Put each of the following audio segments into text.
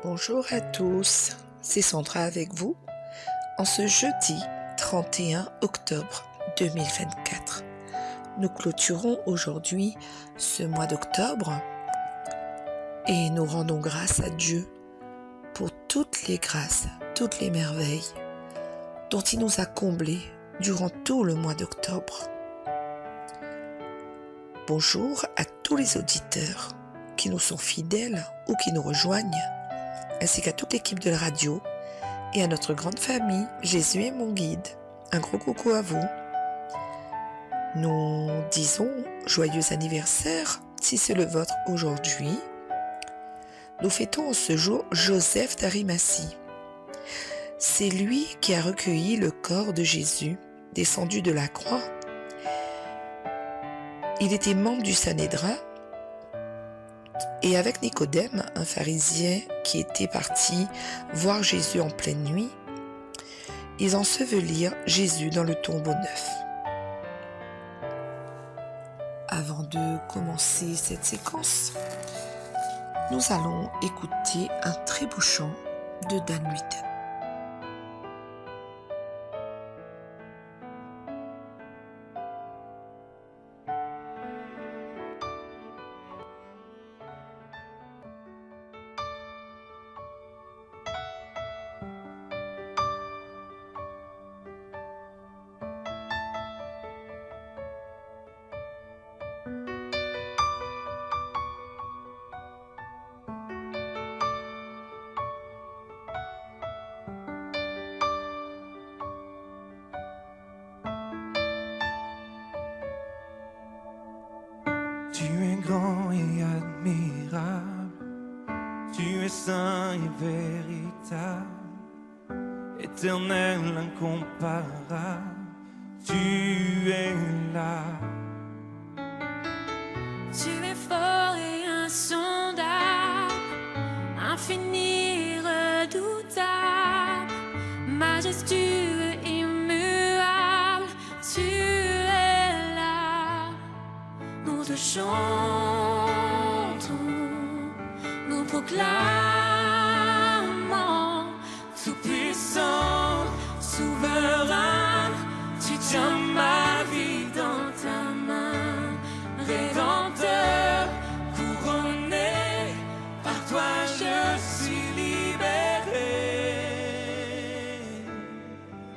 Bonjour à tous, c'est Sandra avec vous en ce jeudi 31 octobre 2024. Nous clôturons aujourd'hui ce mois d'octobre et nous rendons grâce à Dieu pour toutes les grâces, toutes les merveilles dont il nous a comblés durant tout le mois d'octobre. Bonjour à tous les auditeurs qui nous sont fidèles ou qui nous rejoignent, ainsi qu'à toute l'équipe de la radio et à notre grande famille, Jésus est mon guide. Un gros coucou à vous. Nous disons joyeux anniversaire si c'est le vôtre aujourd'hui. Nous fêtons en ce jour Joseph d'Arimathie. C'est lui qui a recueilli le corps de Jésus, descendu de la croix. Il était membre du Sanhédrin et avec Nicodème, un pharisien qui était parti voir Jésus en pleine nuit, ils ensevelirent Jésus dans le tombeau neuf. Avant de commencer cette séquence, nous allons écouter un très beau chant de Dan Luyten. Tu es grand et admirable, tu es saint et véritable, éternel, incomparable, tu es là. Tu es fort et insondable, infini, redoutable, majestueux, immuable, tu es là. Nous te chantons, nous proclamons, tout puissant, souverain, tu tiens ma vie dans ta main, Rédempteur, couronné, par toi je suis libéré.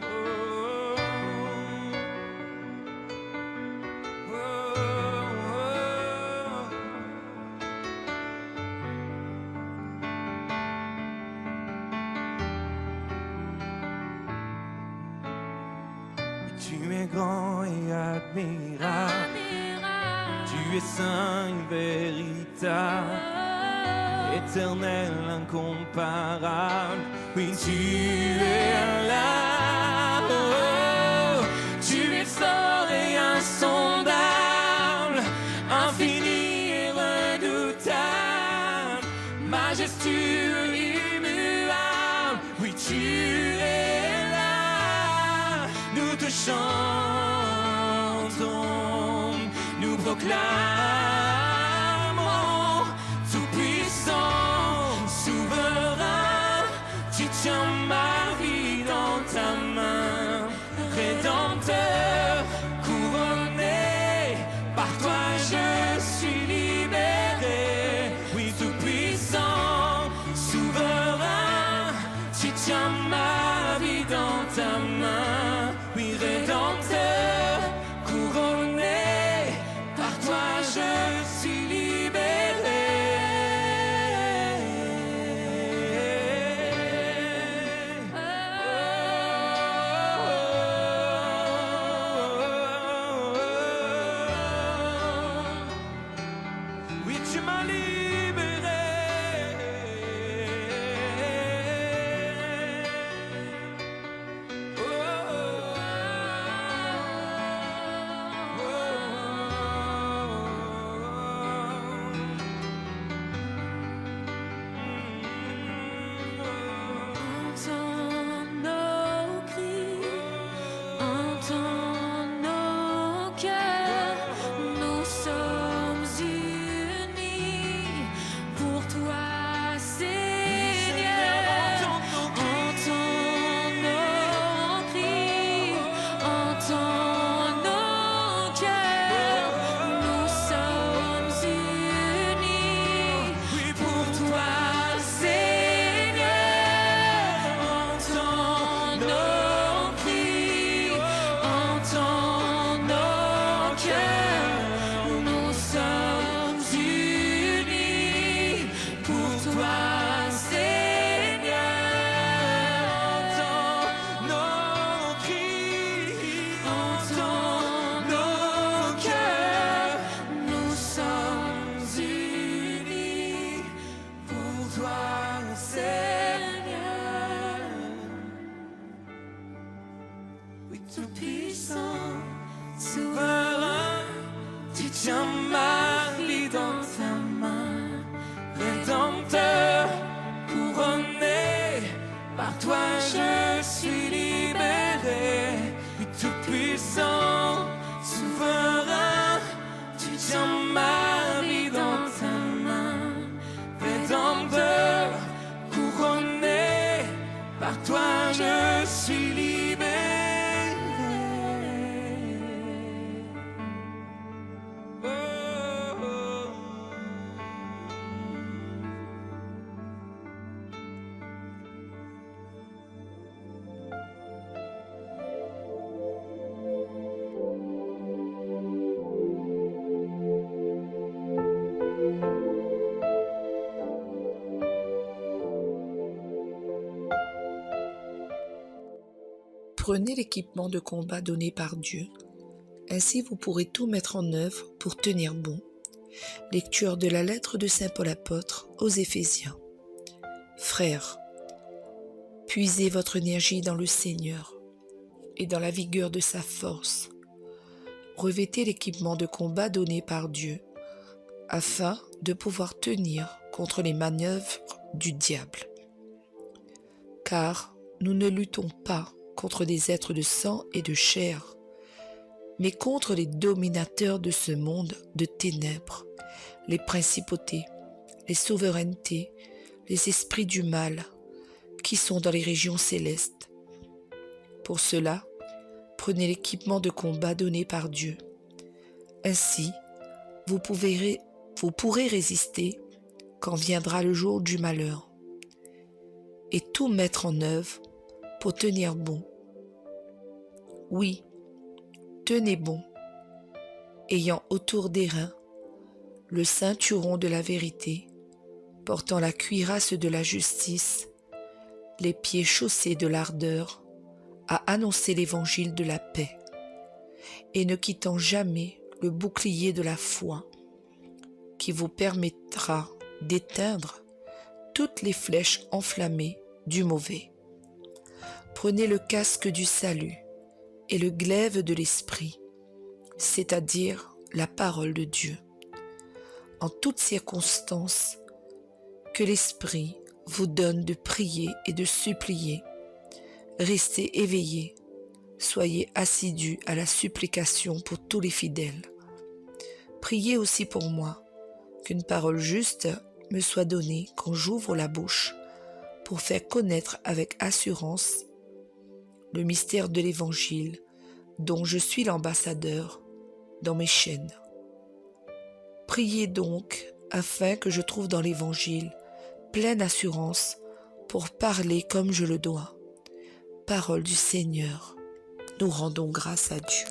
Oh, oh, oh, oh. Tu es grand et admirable, tu es saint et véritable, éternel, incomparable, oui tu es là. Oh, tu es fort et insondable, infini et redoutable, majestueux, immuable, oui tu es là. Nous te chantons, nous proclamons, tout puissant, souverain, tu tiens ma vie dans ta main, Rédempteur, couronné, par toi je suis libéré. Oui, tout puissant, souverain, tu tiens ma vie dans ta main. Oui, Rédempteur, couronné, par toi je suis libéré. Oui, tu m'as libéré. Oh, oui tout-puissant, souverain, tu tiens ma vie dans ta main, rédempteur, couronné, par toi je suis libéré, oui tout-puissant, souverain, tu tiens ma vie dans ta main, rédempteur, couronné, par toi je suis libéré. Oh, oh. Prenez l'équipement de combat donné par Dieu. Ainsi vous pourrez tout mettre en œuvre pour tenir bon. Lecture de la lettre de Saint Paul apôtre aux Éphésiens. Frères, puisez votre énergie dans le Seigneur et dans la vigueur de sa force. Revêtez l'équipement de combat donné par Dieu, afin de pouvoir tenir contre les manœuvres du diable. Car nous ne luttons pas contre des êtres de sang et de chair, mais contre les dominateurs de ce monde de ténèbres, les principautés, les souverainetés, les esprits du mal, qui sont dans les régions célestes. Pour cela, prenez l'équipement de combat donné par Dieu. Ainsi, vous pourrez résister quand viendra le jour du malheur, et tout mettre en œuvre pour tenir bon. Oui, tenez bon, ayant autour des reins le ceinturon de la vérité, portant la cuirasse de la justice, les pieds chaussés de l'ardeur à annoncer l'évangile de la paix, et ne quittant jamais le bouclier de la foi, qui vous permettra d'éteindre toutes les flèches enflammées du mauvais. Prenez le casque du salut et le glaive de l'esprit, c'est-à-dire la parole de Dieu. En toutes circonstances, que l'esprit vous donne de prier et de supplier. Restez éveillés, soyez assidus à la supplication pour tous les fidèles. Priez aussi pour moi, qu'une parole juste me soit donnée quand j'ouvre la bouche, pour faire connaître avec assurance le mystère de l'Évangile dont je suis l'ambassadeur dans mes chaînes. Priez donc afin que je trouve dans l'Évangile pleine assurance pour parler comme je le dois. Parole du Seigneur, nous rendons grâce à Dieu.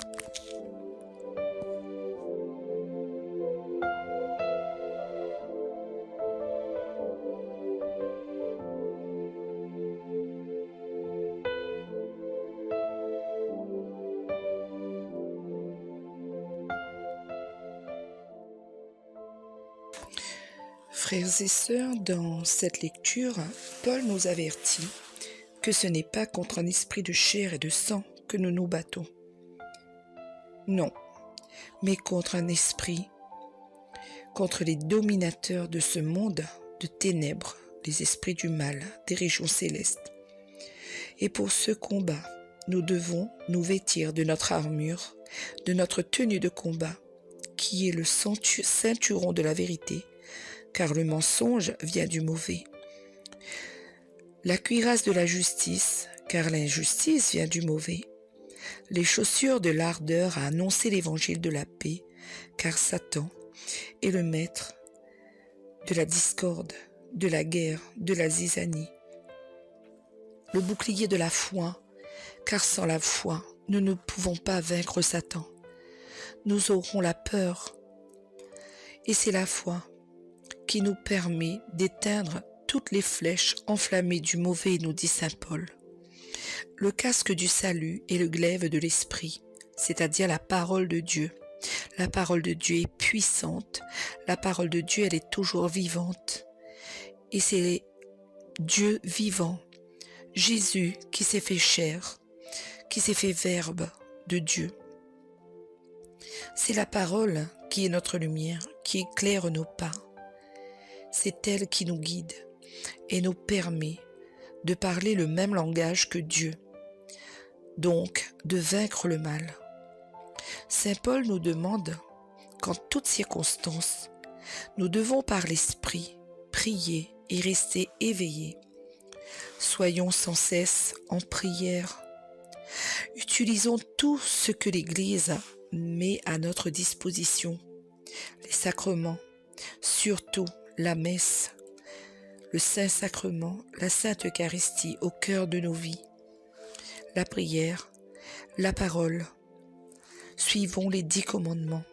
Frères et sœurs, dans cette lecture, Paul nous avertit que ce n'est pas contre un esprit de chair et de sang que nous nous battons. Non, mais contre un esprit, contre les dominateurs de ce monde de ténèbres, les esprits du mal, des régions célestes. Et pour ce combat, nous devons nous vêtir de notre armure, de notre tenue de combat, qui est le ceinturon de la vérité, car le mensonge vient du mauvais. La cuirasse de la justice, car l'injustice vient du mauvais. Les chaussures de l'ardeur à annoncer l'évangile de la paix, car Satan est le maître de la discorde, de la guerre, de la zizanie. Le bouclier de la foi, car sans la foi, nous ne pouvons pas vaincre Satan. Nous aurons la peur, et c'est la foi qui nous permet d'éteindre toutes les flèches enflammées du mauvais, nous dit saint Paul. Le casque du salut est le glaive de l'esprit, c'est-à-dire la parole de Dieu. La parole de Dieu est puissante, la parole de Dieu, elle est toujours vivante. Et c'est Dieu vivant, Jésus qui s'est fait chair, qui s'est fait verbe de Dieu. C'est la parole qui est notre lumière, qui éclaire nos pas. C'est elle qui nous guide et nous permet de parler le même langage que Dieu, donc de vaincre le mal. Saint Paul nous demande qu'en toutes circonstances, nous devons par l'Esprit prier et rester éveillés. Soyons sans cesse en prière. Utilisons tout ce que l'Église met à notre disposition, les sacrements, surtout la messe, le Saint-Sacrement, la Sainte Eucharistie au cœur de nos vies, la prière, la parole. Suivons les 10 commandements.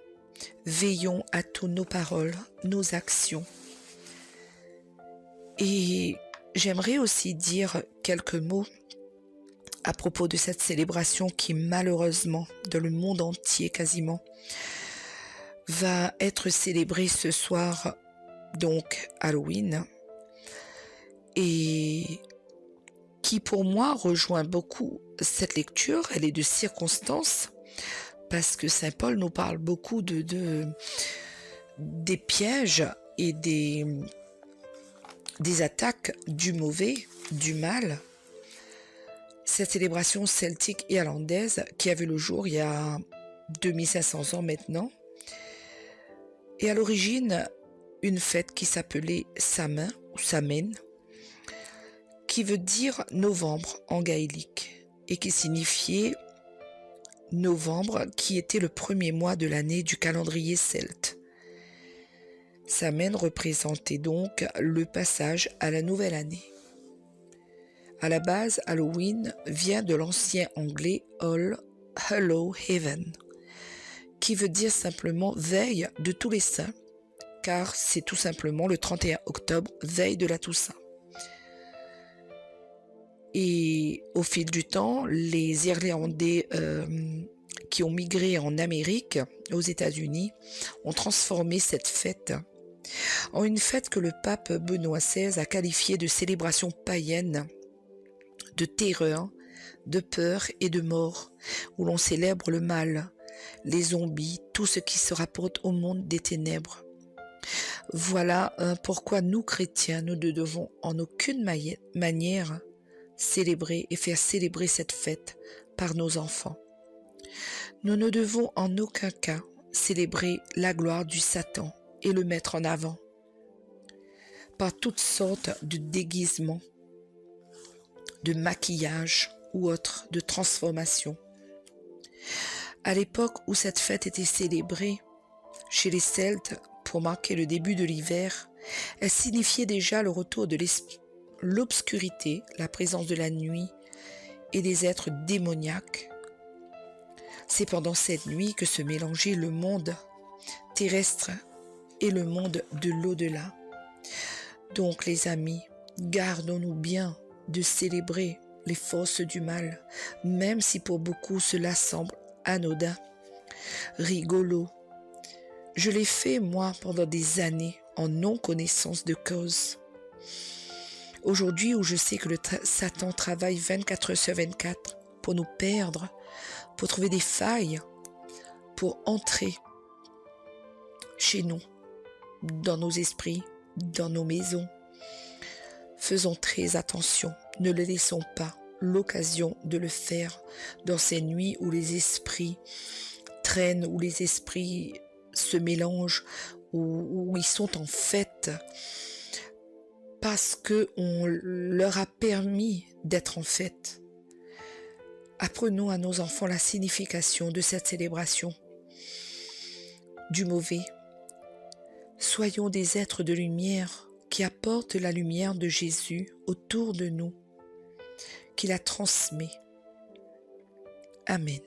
Veillons à toutes nos paroles, nos actions. Et j'aimerais aussi dire quelques mots à propos de cette célébration qui malheureusement, dans le monde entier quasiment, va être célébrée ce soir, donc Halloween, et qui pour moi rejoint beaucoup cette lecture. Elle est de circonstance, parce que Saint Paul nous parle beaucoup des pièges et des attaques du mauvais, du mal. Cette célébration celtique et irlandaise qui a vu le jour il y a 2500 ans maintenant, et à l'origine une fête qui s'appelait Samhain ou Samhain, qui veut dire novembre en gaélique et qui signifiait novembre, qui était le premier mois de l'année du calendrier celte. Samhain représentait donc le passage à la nouvelle année. À la base, Halloween vient de l'ancien anglais All Hallow Even, qui veut dire simplement veille de tous les saints, car c'est tout simplement le 31 octobre, veille de la Toussaint. Et au fil du temps, les Irlandais qui ont migré en Amérique, aux États-Unis, ont transformé cette fête en une fête que le pape Benoît XVI a qualifiée de célébration païenne, de terreur, de peur et de mort, où l'on célèbre le mal, les zombies, tout ce qui se rapporte au monde des ténèbres. Voilà pourquoi nous, chrétiens, nous ne devons en aucune manière célébrer et faire célébrer cette fête par nos enfants. Nous ne devons en aucun cas célébrer la gloire du Satan et le mettre en avant par toutes sortes de déguisements, de maquillage ou autres, de transformation. À l'époque où cette fête était célébrée chez les Celtes pour marquer le début de l'hiver, elle signifiait déjà le retour de l'obscurité, la présence de la nuit et des êtres démoniaques. C'est pendant cette nuit que se mélangeait le monde terrestre et le monde de l'au-delà. Donc les amis, gardons-nous bien de célébrer les forces du mal, même si pour beaucoup cela semble anodin, rigolo. Je l'ai fait moi pendant des années en non-connaissance de cause. Aujourd'hui où je sais que le Satan travaille 24 heures sur 24 pour nous perdre, pour trouver des failles, pour entrer chez nous, dans nos esprits, dans nos maisons. Faisons très attention, ne le laissons pas l'occasion de le faire dans ces nuits où les esprits traînent, où les esprits se mélangent, où ils sont en fête, parce qu'on leur a permis d'être en fête. Apprenons à nos enfants la signification de cette célébration du mauvais. Soyons des êtres de lumière qui apportent la lumière de Jésus autour de nous, qui la transmet. Amen.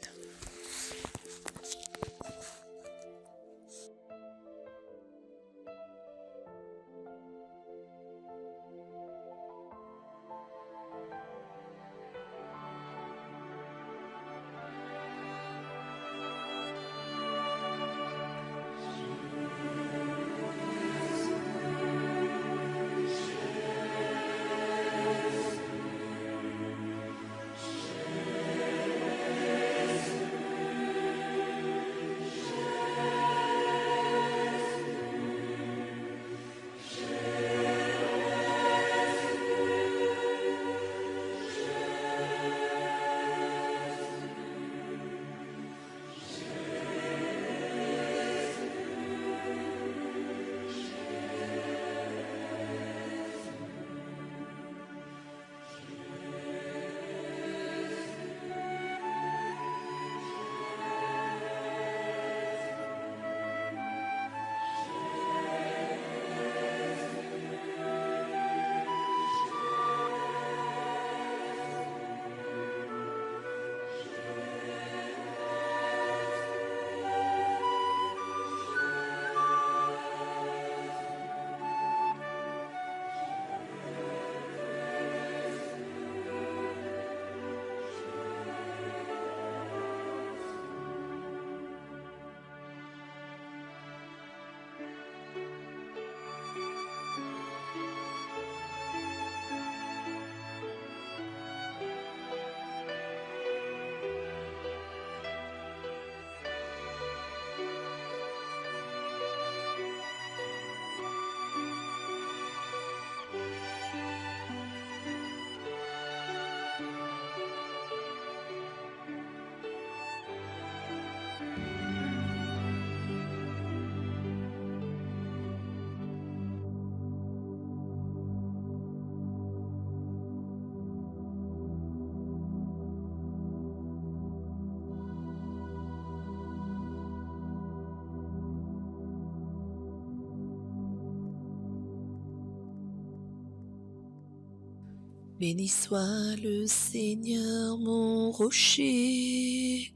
Béni soit le Seigneur mon rocher.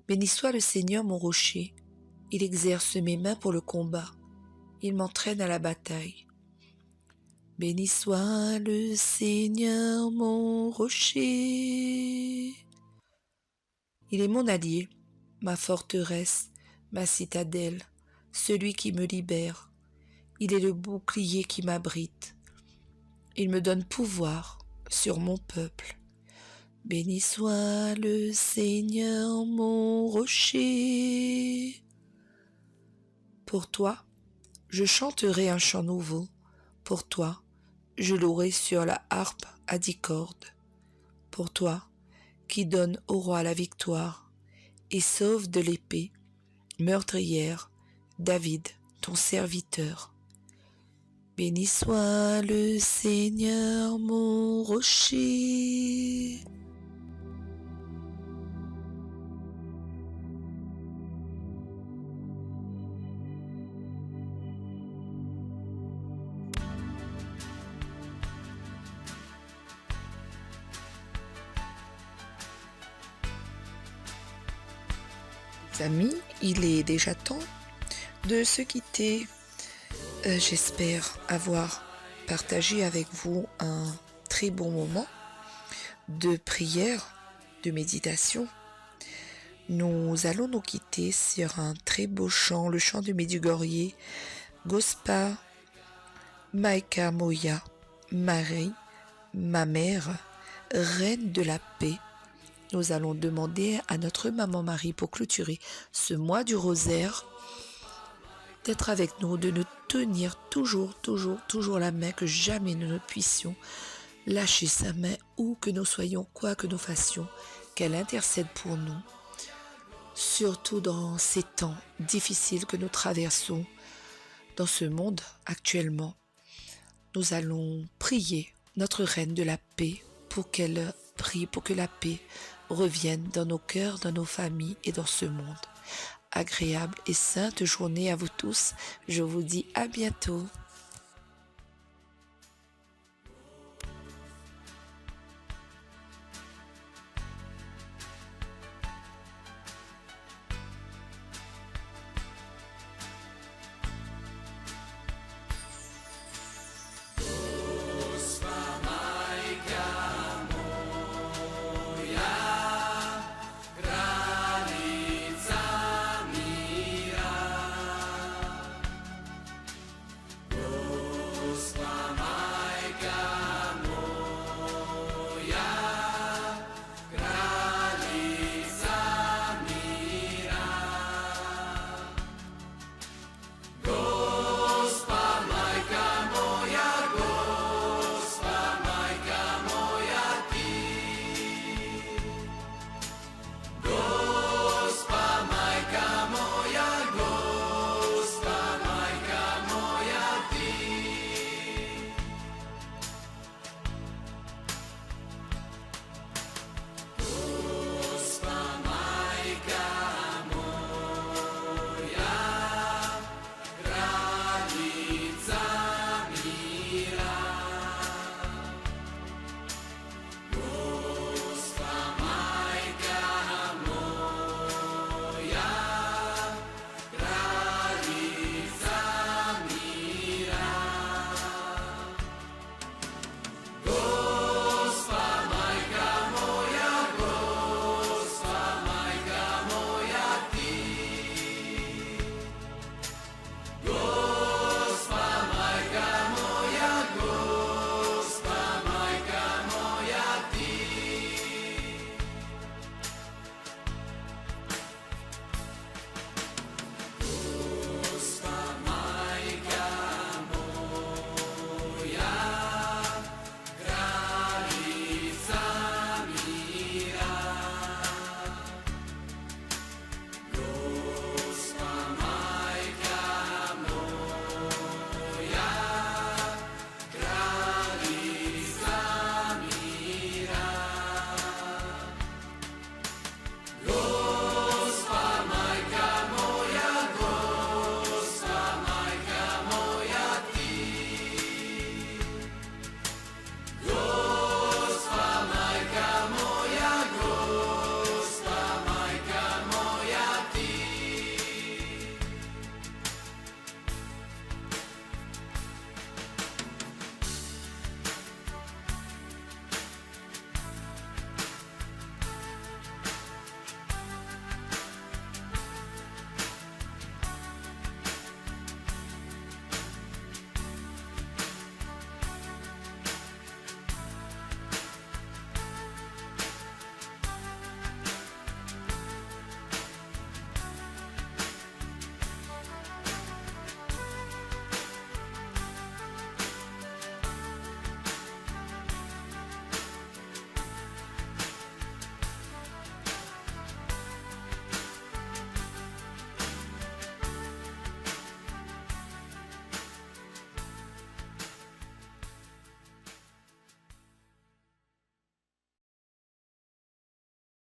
Béni soit le Seigneur mon rocher. Il exerce mes mains pour le combat. Il m'entraîne à la bataille. Béni soit le Seigneur mon rocher. Il est mon allié, ma forteresse, ma citadelle, celui qui me libère. Il est le bouclier qui m'abrite. Il me donne pouvoir sur mon peuple. Béni soit le Seigneur mon rocher. Pour toi, je chanterai un chant nouveau. Pour toi, je louerai sur la harpe à 10 cordes. Pour toi, qui donne au roi la victoire et sauve de l'épée meurtrière David, ton serviteur. Béni soit le Seigneur mon rocher. Amis, il est déjà temps de se quitter. J'espère avoir partagé avec vous un très bon moment de prière, de méditation. Nous allons nous quitter sur un très beau chant, le chant de Medjugorje, Gospa Majka Moja, Marie, ma mère, reine de la paix. Nous allons demander à notre maman Marie pour clôturer ce mois du rosaire d'être avec nous, de nous tenir toujours la main, que jamais nous ne puissions lâcher sa main, où que nous soyons, quoi que nous fassions, qu'elle intercède pour nous, surtout dans ces temps difficiles que nous traversons dans ce monde actuellement. Nous allons prier notre reine de la paix pour qu'elle prie, pour que la paix revienne dans nos cœurs, dans nos familles et dans ce monde. Agréable et sainte journée à vous tous. Je vous dis à bientôt.